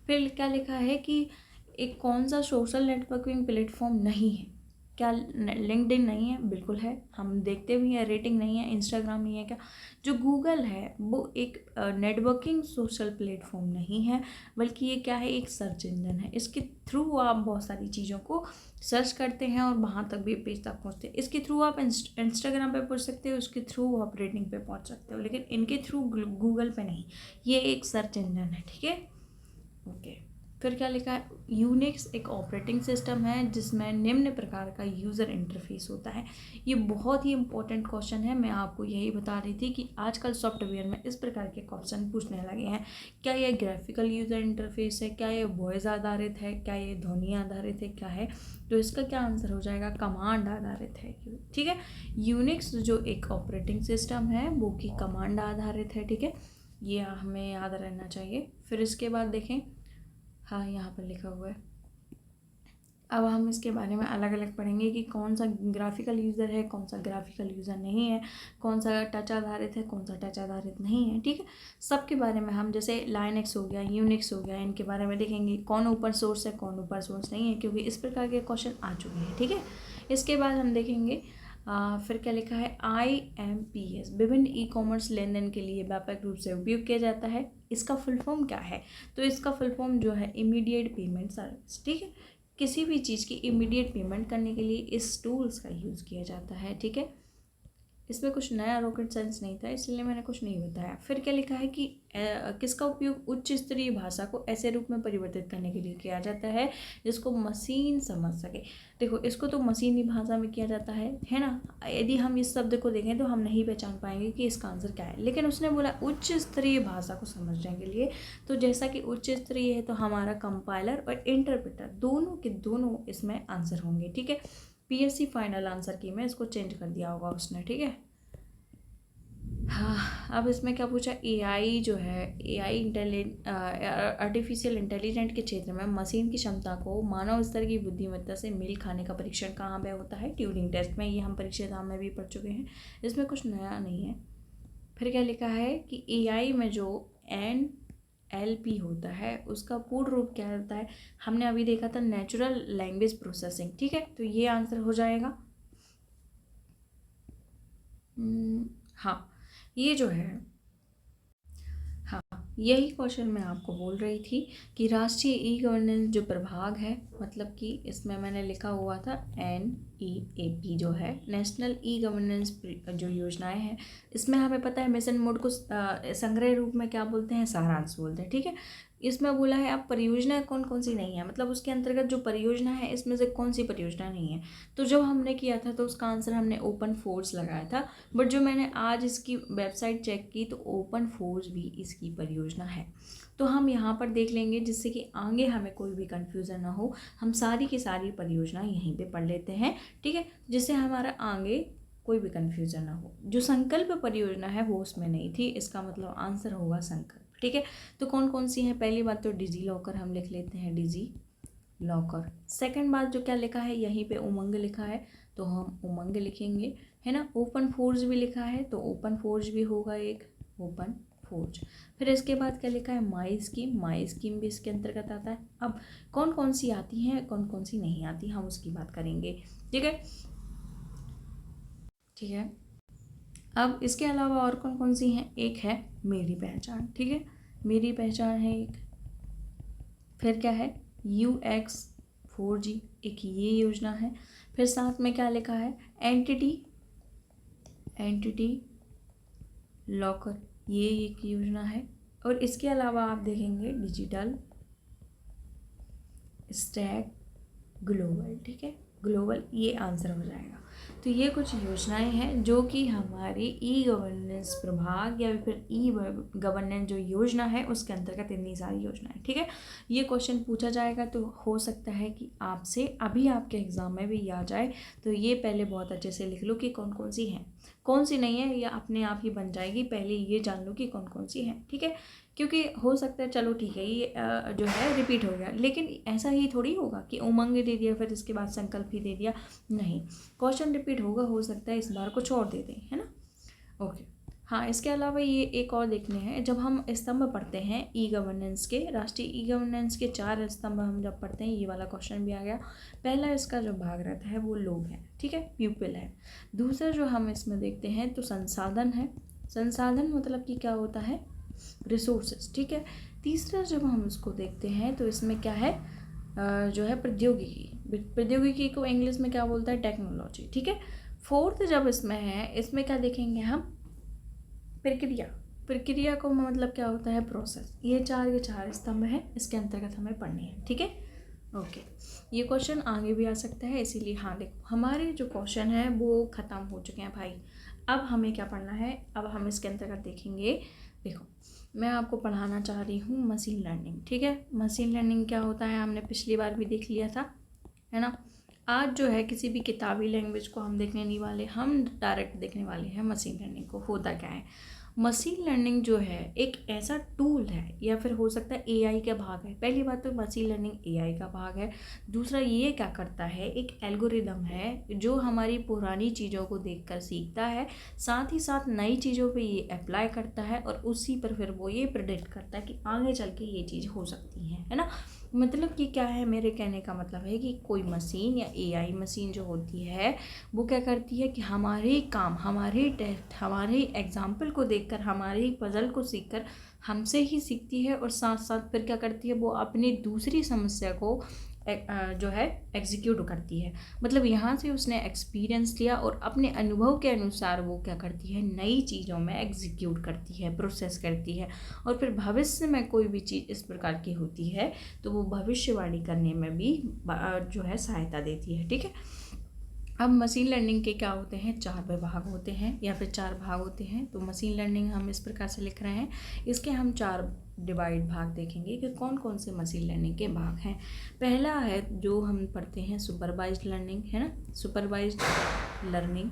फिर क्या लिखा है कि एक कौन सा सोशल नेटवर्किंग प्लेटफॉर्म नहीं है, क्या लिंक्डइन नहीं है, बिल्कुल है, हम देखते भी हैं। रेटिंग नहीं है, इंस्टाग्राम नहीं है। क्या जो गूगल है वो एक नेटवर्किंग सोशल प्लेटफॉर्म नहीं है, बल्कि ये क्या है, एक सर्च इंजन है। इसके थ्रू आप बहुत सारी चीज़ों को सर्च करते हैं और वहाँ तक भी पेज तक पहुँचते हैं। इसके थ्रू आप इंस्टाग्राम पे पहुँच सकते हो, उसके थ्रू आप रेटिंग पे पहुँच सकते हो, लेकिन इनके थ्रू गूगल पे नहीं। ये एक सर्च इंजन है, ठीक है, ओके। फिर क्या लिखा है, यूनिक्स एक ऑपरेटिंग सिस्टम है जिसमें निम्न प्रकार का यूज़र इंटरफेस होता है। ये बहुत ही इंपॉर्टेंट क्वेश्चन है, मैं आपको यही बता रही थी कि आजकल सॉफ्टवेयर में इस प्रकार के क्वेश्चन पूछने लगे हैं। क्या ये ग्राफिकल यूज़र इंटरफेस है, क्या ये वॉइस आधारित है, क्या ये ध्वनि आधारित है, क्या है। तो इसका क्या आंसर हो जाएगा, कमांड आधारित है, ठीक है। यूनिक्स जो एक ऑपरेटिंग सिस्टम है वो कि कमांड आधारित है, ठीक है। ये हमें याद रहना चाहिए। फिर इसके बाद देखें, हाँ यहाँ पर लिखा हुआ है। अब हम इसके बारे में अलग अलग पढ़ेंगे कि कौन सा ग्राफिकल यूज़र है, कौन सा ग्राफिकल यूज़र नहीं है, कौन सा टच आधारित है, कौन सा टच आधारित नहीं है, ठीक है। सबके बारे में हम, जैसे लाइनक्स हो गया, यूनिक्स हो गया, इनके बारे में देखेंगे कौन ओपन सोर्स है, कौन ओपन सोर्स नहीं है, क्योंकि इस प्रकार के क्वेश्चन आ चुके हैं, ठीक है। इसके बाद हम देखेंगे फिर क्या लिखा है, IMPS विभिन्न ई कॉमर्स लेन देन के लिए व्यापक रूप से उपयोग किया जाता है। इसका फुल फॉर्म क्या है, तो इसका फुल फॉर्म जो है इमीडिएट पेमेंट सर्विस, ठीक है। किसी भी चीज़ की इमीडिएट पेमेंट करने के लिए इस टूल्स का यूज़ किया जाता है, ठीक है। इसमें कुछ नया रॉकेट साइंस नहीं था, इसलिए मैंने कुछ नहीं बताया। फिर क्या लिखा है कि किसका उपयोग उच्च स्तरीय भाषा को ऐसे रूप में परिवर्तित करने के लिए किया जाता है जिसको मशीन समझ सके। देखो, इसको तो मशीनी भाषा में किया जाता है ना। यदि हम इस शब्द को देखें तो हम नहीं पहचान पाएंगे कि इसका आंसर क्या है, लेकिन उसने बोला उच्च स्तरीय भाषा को समझने के लिए, तो जैसा कि उच्च स्तरीय है तो हमारा कंपाइलर और इंटरप्रेटर दोनों के दोनों इसमें आंसर होंगे। ठीक है, पीएससी फाइनल आंसर की में इसको चेंज कर दिया होगा उसने। ठीक है, हाँ, अब इसमें क्या पूछा, एआई जो है, एआई आर्टिफिशियल इंटेलिजेंट के क्षेत्र में मशीन की क्षमता को मानव स्तर की बुद्धिमत्ता से मेल खाने का परीक्षण कहाँ पे होता है, ट्यूरिंग टेस्ट में। ये हम परीक्षा एग्जाम में भी पढ़ चुके हैं, इसमें कुछ नया नहीं है। फिर क्या लिखा है कि एआई में जो NLP होता है उसका पूर्ण रूप क्या होता है, हमने अभी देखा था नेचुरल लैंग्वेज प्रोसेसिंग। ठीक है, तो ये आंसर हो जाएगा। हाँ, ये जो है, हाँ, यही क्वेश्चन मैं आपको बोल रही थी कि राष्ट्रीय ई गवर्नेंस जो प्रभाग है, मतलब कि इसमें मैंने लिखा हुआ था NEAP जो है, नेशनल ई गवर्नेंस जो योजनाएं हैं, इसमें हमें पता है मिशन मोड को संग्रह रूप में क्या बोलते हैं, सारांश बोलते हैं। ठीक है, इसमें बोला है अब परियोजना कौन कौन सी नहीं है, मतलब उसके अंतर्गत जो परियोजना है इसमें से कौन सी परियोजना नहीं है। तो जब हमने किया था तो उसका आंसर हमने ओपन फोर्स लगाया था, बट जो मैंने आज इसकी वेबसाइट चेक की तो ओपन फोर्स भी इसकी परियोजना है। तो हम यहाँ पर देख लेंगे जिससे कि आगे हमें कोई भी कन्फ्यूज़न ना हो, हम सारी की सारी परियोजना यहीं पे पढ़ लेते हैं। ठीक है, जिससे हमारा आगे कोई भी कन्फ्यूज़न ना हो। जो संकल्प परियोजना है वो उसमें नहीं थी, इसका मतलब आंसर होगा संकल्प। ठीक है, तो कौन कौन सी हैं, पहली बात तो डिजी लॉकर हम लिख लेते हैं, डिजी लॉकर। सेकंड बात जो क्या लिखा है, यहीं पे उमंग लिखा है तो हम उमंग लिखेंगे, है ना। ओपन फोर्स भी लिखा है तो ओपन फोर्स भी होगा एक, ओपन फोर्स। फिर इसके बाद क्या लिखा है, माई स्कीम, माई स्कीम भी इसके अंतर्गत आता है। अब कौन कौन सी आती हैं, कौन कौन सी नहीं आती, हम उसकी बात करेंगे। ठीक है, ठीक है। अब इसके अलावा और कौन कौन सी हैं, एक है मेरी पहचान। ठीक है, मेरी पहचान है एक। फिर क्या है, UX4G, एक ये योजना है। फिर साथ में क्या लिखा है, एंटिटी लॉकर, ये एक योजना है। और इसके अलावा आप देखेंगे डिजिटल स्टैक ग्लोबल। ठीक है, ग्लोबल ये आंसर हो जाएगा। तो ये कुछ योजनाएं हैं जो कि हमारी ई गवर्नेंस प्रभाग या फिर ई गवर्नेंस जो योजना है उसके अंतर्गत इतनी सारी योजनाएं। ठीक है, ये क्वेश्चन पूछा जाएगा तो हो सकता है कि आपसे अभी आपके एग्ज़ाम में भी आ जाए, तो ये पहले बहुत अच्छे से लिख लो कि कौन कौन सी हैं, कौन सी नहीं है, या अपने आप ही बन जाएगी, पहले ये जान लो कि कौन कौन सी हैं। ठीक है, क्योंकि हो सकता है, चलो ठीक है, ये जो है रिपीट हो गया, लेकिन ऐसा ही थोड़ी होगा कि उमंग दे दिया फिर इसके बाद संकल्प ही दे दिया, नहीं, क्वेश्चन रिपीट होगा, हो सकता है इस बार कुछ और दे दें, है ना। ओके, हाँ, इसके अलावा ये एक और देखने हैं, जब हम स्तंभ पढ़ते हैं ई गवर्नेंस के, राष्ट्रीय ई गवर्नेंस के 4 स्तंभ हम जब पढ़ते हैं, ये वाला क्वेश्चन भी आ गया। पहला इसका जो भाग रहता है वो लोग हैं, ठीक है, पीपल है। दूसरा जो हम इसमें देखते हैं तो संसाधन है, संसाधन मतलब कि क्या होता है, रिसोर्सेज। ठीक है, तीसरा जब हम इसको देखते हैं तो इसमें क्या है, जो है प्रौद्योगिकी, प्रौद्योगिकी को इंग्लिश में क्या बोलता है, टेक्नोलॉजी। ठीक है, फोर्थ जब इसमें है, इसमें क्या देखेंगे हम, प्रक्रिया, प्रक्रिया को मतलब क्या होता है, प्रोसेस। ये 4 के 4 स्तंभ हैं, इसके अंतर्गत हमें पढ़ने हैं। ठीक है, ओके, ये क्वेश्चन आगे भी आ सकता है, इसीलिए हाँ देखो हमारे जो क्वेश्चन है वो ख़त्म हो चुके हैं भाई। अब हमें क्या पढ़ना है, अब हम इसके अंतर्गत देखेंगे। देखो, मैं आपको पढ़ाना चाह रही हूँ मशीन लर्निंग। ठीक है, मशीन लर्निंग क्या होता है हमने पिछली बार भी देख लिया था, है ना। आज जो है किसी भी किताबी लैंग्वेज को हम देखने नहीं वाले, हम डायरेक्ट देखने वाले हैं मशीन लर्निंग को। होता क्या है, मशीन लर्निंग जो है एक ऐसा टूल है, या फिर हो सकता है एआई का भाग है। पहली बात तो मशीन लर्निंग एआई का भाग है। दूसरा, ये क्या करता है, एक एल्गोरिदम है जो हमारी पुरानी चीज़ों को देखकर सीखता है, साथ ही साथ नई चीज़ों पे ये अप्लाई करता है, और उसी पर फिर वो ये प्रेडिक्ट करता है कि आगे चल के ये चीज़ हो सकती है ना। मतलब कि क्या है, मेरे कहने का मतलब है कि कोई मशीन या एआई मशीन जो होती है वो क्या करती है कि हमारे काम, हमारे टेस्ट, हमारे एग्जाम्पल को देखकर, हमारे पजल को सीखकर हमसे ही सीखती है, और साथ साथ फिर क्या करती है, वो अपनी दूसरी समस्या को जो है एग्जीक्यूट करती है। मतलब यहाँ से उसने एक्सपीरियंस लिया और अपने अनुभव के अनुसार वो क्या करती है, नई चीज़ों में एग्जीक्यूट करती है, प्रोसेस करती है। और फिर भविष्य में कोई भी चीज़ इस प्रकार की होती है तो वो भविष्यवाणी करने में भी जो है सहायता देती है। ठीक है, अब मशीन लर्निंग के क्या होते हैं, 4 विभाग होते हैं या फिर 4 भाग होते हैं। तो मशीन लर्निंग हम इस प्रकार से लिख रहे हैं, इसके हम 4 डिवाइड भाग देखेंगे कि कौन कौन से मशीन लर्निंग के भाग हैं। पहला है जो हम पढ़ते हैं सुपरवाइज्ड लर्निंग, है ना, सुपरवाइज्ड लर्निंग।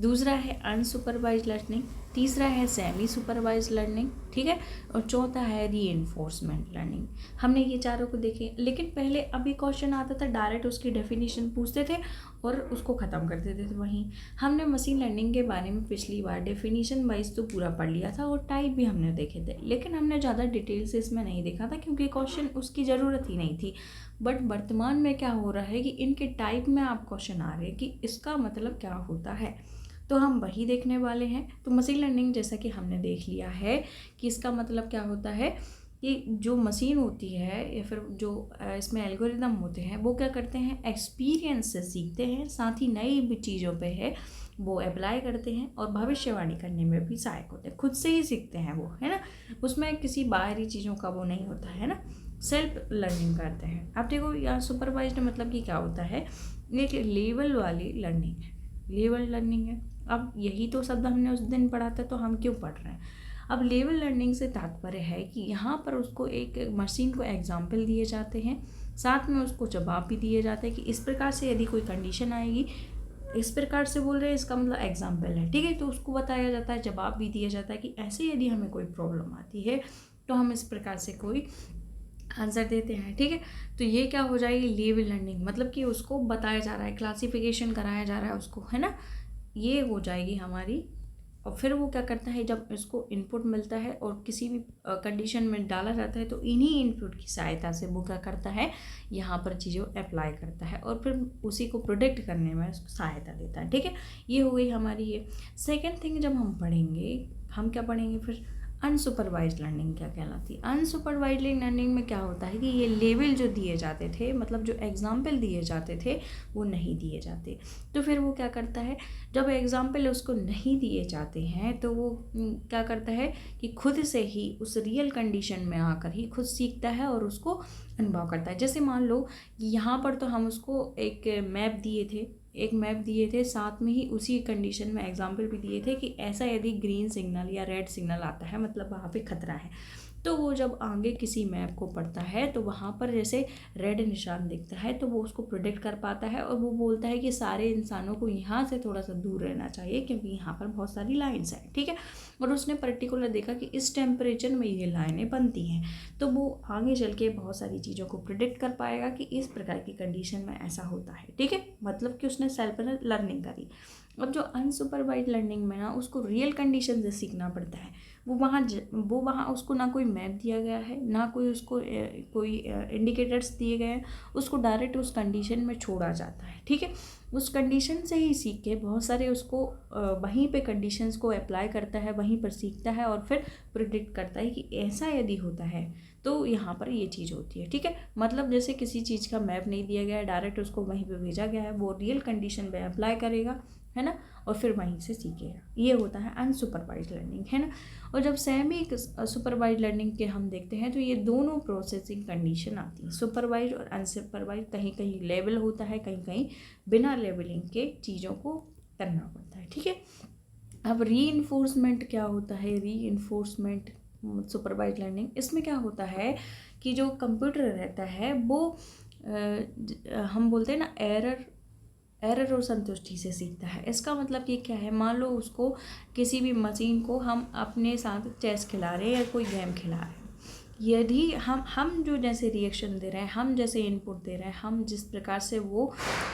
दूसरा है अनसुपरवाइज्ड लर्निंग। तीसरा है सेमी सुपरवाइज्ड लर्निंग। ठीक है, और चौथा है रीइंफोर्समेंट लर्निंग। हमने ये चारों को देखे, लेकिन पहले अभी क्वेश्चन आता था डायरेक्ट उसकी डेफिनेशन पूछते थे और उसको ख़त्म कर देते थे। वहीं हमने मशीन लर्निंग के बारे में पिछली बार डेफिनेशन वाइज तो पूरा पढ़ लिया था और टाइप भी हमने देखे थे, लेकिन हमने ज़्यादा डिटेल से इसमें नहीं देखा था क्योंकि क्वेश्चन उसकी ज़रूरत ही नहीं थी। बट वर्तमान में क्या हो रहा है कि इनके टाइप में आप क्वेश्चन आ रहे हैं कि इसका मतलब क्या होता है, तो हम वही देखने वाले हैं। तो मशीन लर्निंग जैसा कि हमने देख लिया है कि इसका मतलब क्या होता है कि जो मशीन होती है या फिर जो इसमें एल्गोरिदम होते हैं वो क्या करते हैं, एक्सपीरियंस से सीखते हैं, साथ ही नई भी चीज़ों पे है वो अप्लाई करते हैं और भविष्यवाणी करने में भी सहायक होते हैं। खुद से ही सीखते हैं वो, है ना, उसमें किसी बाहरी चीज़ों का वो नहीं होता है ना, सेल्फ लर्निंग करते हैं। आप देखो यहाँ सुपरवाइज्ड मतलब कि क्या होता है, एक लेवल वाली लर्निंग है, लेवल लर्निंग है। अब यही तो शब्द हमने उस दिन पढ़ा था, तो हम क्यों पढ़ रहे हैं। अब लेवल लर्निंग से तात्पर्य है कि यहाँ पर उसको एक मशीन को एग्जाम्पल दिए जाते हैं, साथ में उसको जवाब भी दिए जाते हैं कि इस प्रकार से यदि कोई कंडीशन आएगी, इस प्रकार से बोल रहे हैं, इसका मतलब एग्जाम्पल है। ठीक है, तो उसको बताया जाता है, जवाब भी दिया जाता है कि ऐसे यदि हमें कोई प्रॉब्लम आती है तो हम इस प्रकार से कोई आंसर देते हैं। ठीक है, तो ये क्या हो जाएगी, लेवल लर्निंग, मतलब कि उसको बताया जा रहा है, क्लासिफिकेशन कराया जा रहा है उसको, है ना, ये हो जाएगी हमारी। और फिर वो क्या करता है, जब इसको इनपुट मिलता है और किसी भी कंडीशन में डाला जाता है तो इन्हीं इनपुट की सहायता से वो क्या करता है, यहाँ पर चीज़ों अप्लाई करता है और फिर उसी को प्रोडिक्ट करने में सहायता देता है। ठीक है, ये हो गई हमारी ये सेकेंड थिंग। जब हम पढ़ेंगे, हम क्या पढ़ेंगे फिर, अनसुपरवाइज्ड लर्निंग क्या कहलाती है। अनसुपरवाइज्ड लर्निंग में क्या होता है कि ये लेवल जो दिए जाते थे, मतलब जो एग्जाम्पल दिए जाते थे वो नहीं दिए जाते। तो फिर वो क्या करता है, जब एग्जाम्पल उसको नहीं दिए जाते हैं तो वो क्या करता है कि खुद से ही उस रियल कंडीशन में आकर ही खुद सीखता है और उसको अनुभव करता है। जैसे मान लो यहाँ पर तो हम उसको एक मैप दिए थे, साथ में ही उसी कंडीशन में एग्जाम्पल भी दिए थे कि ऐसा यदि ग्रीन सिग्नल या रेड सिग्नल आता है मतलब वहाँ पे खतरा है। तो वो जब आगे किसी मैप को पढ़ता है तो वहाँ पर जैसे रेड निशान दिखता है तो वो उसको प्रोडिक्ट कर पाता है और वो बोलता है कि सारे इंसानों को यहाँ से थोड़ा सा दूर रहना चाहिए क्योंकि यहाँ पर बहुत सारी लाइन्स हैं। ठीक है, और उसने पर्टिकुलर देखा कि इस टेम्परेचर में ये लाइनें बनती हैं, तो वो आगे चल के बहुत सारी चीज़ों को प्रिडिक्ट कर पाएगा कि इस प्रकार की कंडीशन में ऐसा होता है। ठीक है, मतलब कि उसने सेल्फ लर्निंग करी। अब जो अनसुपरवाइज्ड लर्निंग में ना उसको रियल कंडीशन से सीखना पड़ता है। वो वहाँ उसको ना कोई मैप दिया गया है, ना कोई उसको कोई इंडिकेटर्स दिए गए हैं, उसको डायरेक्ट उस कंडीशन में छोड़ा जाता है। ठीक है, उस कंडीशन से ही सीख के बहुत सारे उसको वहीं पे कंडीशंस को अप्लाई करता है, वहीं पर सीखता है और फिर प्रिडिक्ट करता है कि ऐसा यदि होता है तो यहाँ पर ये चीज़ होती है। ठीक है, मतलब जैसे किसी चीज़ का मैप नहीं दिया गया है, डायरेक्ट उसको वहीं पे भेजा गया है, वो रियल कंडीशन पे अप्लाई करेगा, है ना, और फिर वहीं से सीखेगा। ये होता है अनसुपरवाइज्ड लर्निंग, है ना। और जब सेमी सुपरवाइज्ड लर्निंग के हम देखते हैं तो ये दोनों प्रोसेसिंग कंडीशन आती हैं, सुपरवाइज्ड और अनसुपरवाइज्ड। कहीं कहीं लेवल होता है, कहीं कहीं बिना लेवलिंग के चीज़ों को करना पड़ता है। ठीक है, अब रीइंफोर्समेंट क्या होता है, रीइंफोर्समेंट सुपरवाइज्ड लर्निंग, इसमें क्या होता है कि जो कंप्यूटर रहता है वो हम बोलते हैं ना एरर और संतुष्टि से सीखता है। इसका मतलब ये क्या है, मान लो उसको किसी भी मशीन को हम अपने साथ चेस खिला रहे हैं या कोई गेम खिला रहे हैं, यदि हम जो जैसे रिएक्शन दे रहे हैं, हम जैसे इनपुट दे रहे हैं, हम जिस प्रकार से वो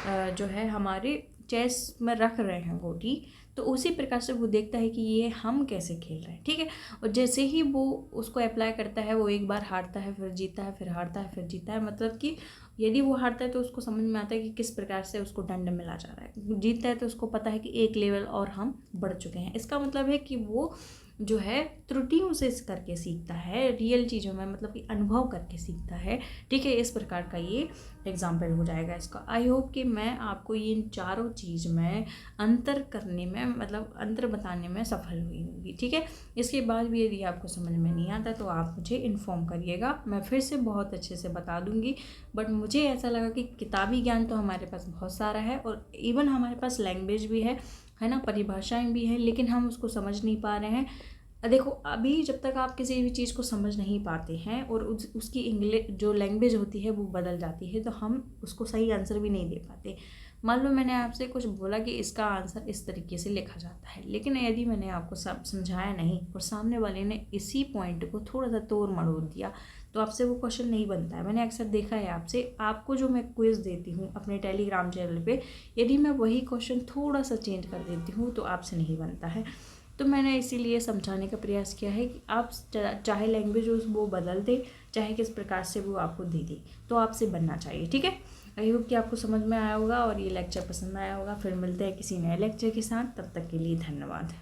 जो है हमारे चेस में रख रहे हैं गोटी, तो उसी प्रकार से वो देखता है कि ये हम कैसे खेल रहे हैं। ठीक है, और जैसे ही वो उसको अप्लाई करता है, वो एक बार हारता है फिर जीता है, फिर हारता है फिर जीता है। मतलब कि यदि वो हारता है तो उसको समझ में आता है कि किस प्रकार से उसको दंड मिला जा रहा है, जीतता है तो उसको पता है कि एक लेवल और हम बढ़ चुके हैं। इसका मतलब है कि वो जो है त्रुटियों से करके सीखता है, रियल चीज़ों में मतलब कि अनुभव करके सीखता है। ठीक है, इस प्रकार का ये एग्जाम्पल हो जाएगा इसका। आई होप कि मैं आपको ये इन चारों चीज़ में अंतर करने में मतलब अंतर बताने में सफल हुई होंगी। ठीक है, इसके बाद भी यदि आपको समझ में नहीं आता तो आप मुझे इन्फॉर्म करिएगा, मैं फिर से बहुत अच्छे से बता दूंगी। बट मुझे ऐसा लगा कि किताबी ज्ञान तो हमारे पास बहुत सारा है और इवन हमारे पास लैंग्वेज भी है ना, परिभाषाएं भी हैं, लेकिन हम उसको समझ नहीं पा रहे हैं। देखो, अभी जब तक आप किसी भी चीज़ को समझ नहीं पाते हैं और उसकी इंग्लिश जो लैंग्वेज होती है वो बदल जाती है, तो हम उसको सही आंसर भी नहीं दे पाते। मान लो मैंने आपसे कुछ बोला कि इसका आंसर इस तरीके से लिखा जाता है, लेकिन यदि मैंने आपको सब समझाया नहीं और सामने वाले ने इसी पॉइंट को थोड़ा सा तोड़ मरोड़ दिया, तो आपसे वो क्वेश्चन नहीं बनता है। मैंने अक्सर देखा है आपको जो मैं क्विज़ देती हूँ अपने टेलीग्राम चैनल पे, यदि मैं वही क्वेश्चन थोड़ा सा चेंज कर देती हूँ तो आपसे नहीं बनता है। तो मैंने इसीलिए समझाने का प्रयास किया है कि आप चाहे लैंग्वेज वो बदल दे, चाहे किस प्रकार से वो आपको दे दे, तो आपसे बनना चाहिए। ठीक है, आई होप कि आपको समझ में आया होगा और ये लेक्चर पसंद आया होगा। फिर मिलते हैं किसी नए लेक्चर के साथ, तब तक के लिए धन्यवाद।